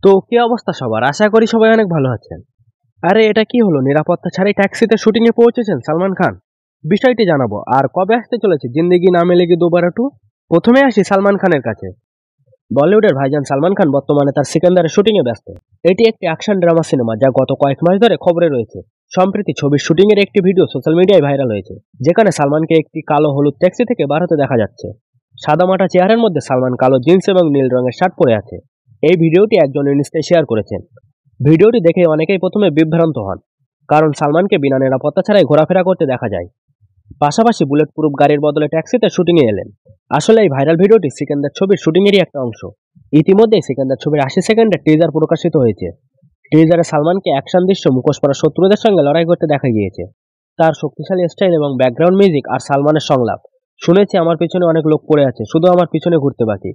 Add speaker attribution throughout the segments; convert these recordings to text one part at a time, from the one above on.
Speaker 1: তো কি অবস্থা সবার? আশা করি সবাই অনেক ভালো আছেন। আরে এটা কি হলো? নিরাপত্তা ছাড়াই ট্যাক্সিতে শুটিং এ পৌঁছেছেন সালমান খান? বিষয়টি জানাবো। আর কবে আসতে চলেছে জিন্দেগি না মিলেগি দোবারা টু? প্রথমে আসি সালমান খানের কাছে। বলিউডের ভাইজান সালমান খান বর্তমানে তার সিকান্দারের শুটিং এ ব্যস্ত। এটি একটি অ্যাকশন ড্রামা সিনেমা যা গত কয়েক মাস ধরে খবরে রয়েছে। সম্প্রতি ছবির শুটিং এর একটি ভিডিও সোশ্যাল মিডিয়ায় ভাইরাল হয়েছে, যেখানে সালমানকে একটি কালো হলুদ ট্যাক্সি থেকে বার হতে দেখা যাচ্ছে। সাদামাটা চেয়ারের মধ্যে সালমান কালো জিন্স এবং নীল রঙের শার্ট পরে আছে। এই ভিডিওটি একজন ইনস্টায় শেয়ার করেছেন। ভিডিওটি দেখে অনেকেই প্রথমে বিভ্রান্ত হন, কারণ সালমানকে বিনা নিরাপত্তা ছাড়াই ঘোরাফেরা করতে দেখা যায়। পাশাপাশি বুলেট প্রুফ গাড়ির বদলে ট্যাক্সিতে শুটিংয়ে এলেন। আসলে এই ভাইরাল ভিডিওটি সিকান্দার ছবির শুটিংয়েরই একটা অংশ। ইতিমধ্যেই সিকান্দার ছবির ৮০ সেকেন্ডের টিজার প্রকাশিত হয়েছে। টিজারে সালমানকে অ্যাকশন দৃশ্য মুখোশ পরা শত্রুদের সঙ্গে লড়াই করতে দেখা গিয়েছে। তার শক্তিশালী স্টাইল এবং ব্যাকগ্রাউন্ড মিউজিক আর সালমানের সংলাপ শুনেছি, আমার পিছনে অনেক লোক পড়ে আছে, শুধু আমার পিছনে ঘুরতে বাকি।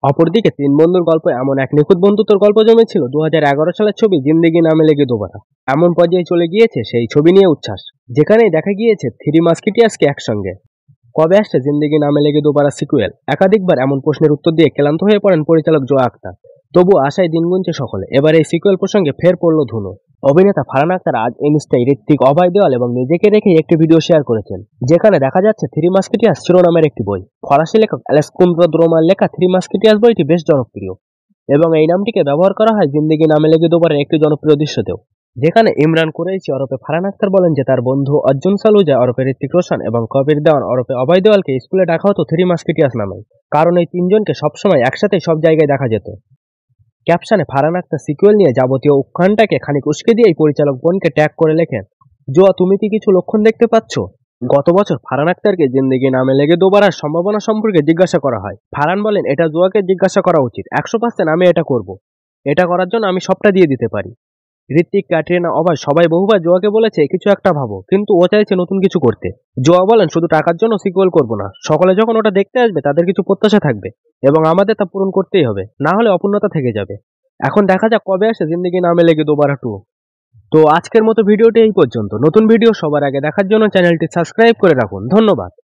Speaker 1: অপরদিকে তিন বন্ধুর গল্প এমন এক নিখুঁত বন্ধুত্বর গল্প জমেছিল ২০১১ সালের ছবি জিন্দেগি না মিলেগি দোবারা। এমন পর্যায়ে চলে গিয়েছে সেই ছবি নিয়ে উচ্ছ্বাস, যেখানেই দেখা গিয়েছে থ্রি মাস্কিটিয়ার্সকে একসঙ্গে। কবে আসছে জিন্দেগি না মিলেগি দোবারা সিকুয়েল? একাধিকবার এমন প্রশ্নের উত্তর দিয়ে ক্লান্ত হয়ে পড়েন পরিচালক জোয়া আখতার। তবু আশায় দিন গুনছে সকলে। এবার এই সিকুয়েল প্রসঙ্গে ফের পড়ল ধুলো। অভিনেতা ফারহান আখতার আজ ইনস্টায় ঋত্বিক, অভয় দেওয়াল এবং নিজেকে রেখে একটি ভিডিও শেয়ার করেছেন, যেখানে দেখা যাচ্ছে থ্রি মাস্কেটিয়ার্স শিরোনামের একটি বই। ফরাসি লেখক আলেক্সান্দ্র দ্রোমার লেখা থ্রি মাস্কেটিয়ার্স বইটি বেশ জনপ্রিয় এবং এই নামটিকে ব্যবহার করা হয় জিন্দেগি না মিলেগি দোবারার একটি জনপ্রিয় দৃশ্যতেও, যেখানে ইমরান কুরাইশি ওরফে ফারহান আখতার বলেন যে তার বন্ধু অর্জুন সালুজা ওরফে ঋত্বিক রোশন এবং কবির দেওয়ান ওরফে অভয় দেওয়ালকে স্কুলে ডাকা হতো থ্রি মাস্কেটিয়ার্স নামে, কারণ এই তিনজনকে সবসময় একসাথে সব জায়গায় দেখা যেত। ক্যাপশনে ফারহান আখতার সিকুয়েল নিয়ে যাবতীয় উৎকণ্ঠাকে খানিক উস্কে দিয়েই পরিচালক বোনকে ট্যাগ করে লেখেন, জোয়া তুমি কি কিছু লক্ষণ দেখতে পাচ্ছ? গত বছর ফারহান আখতারকে জিন্দেগি না মিলেগি দোবারার সম্ভাবনা সম্পর্কে জিজ্ঞাসা করা হয়। ফারহান বলেন, এটা জোয়াকে জিজ্ঞাসা করা উচিত, ১০০% আমি এটা করব। এটা করার জন্য আমি সবটা দিয়ে দিতে পারি। ঋত্বিক, ক্যাটরিনা, অভয় সবাই বহুবার জোয়াকে বলেছে কিছু একটা ভাবো, কিন্তু ও চাইছে নতুন কিছু করতে। জোয়া বলেন, শুধু টাকার জন্য সিকুয়েল করব না, সকলে যখন ওটা দেখতে আসবে তাদের কিছু প্রত্যাশা থাকবে এবং আমাদের তা পূরণ করতেই হবে, না হলে অপূর্ণতা থেকে যাবে। এখন দেখা যাক কবে আসে জিন্দেগি না মিলেগি দোবারা টু। তো আজকের মতো ভিডিওটি এই পর্যন্ত। নতুন ভিডিও সবার আগে দেখার জন্য চ্যানেলটি সাবস্ক্রাইব করে রাখুন। ধন্যবাদ।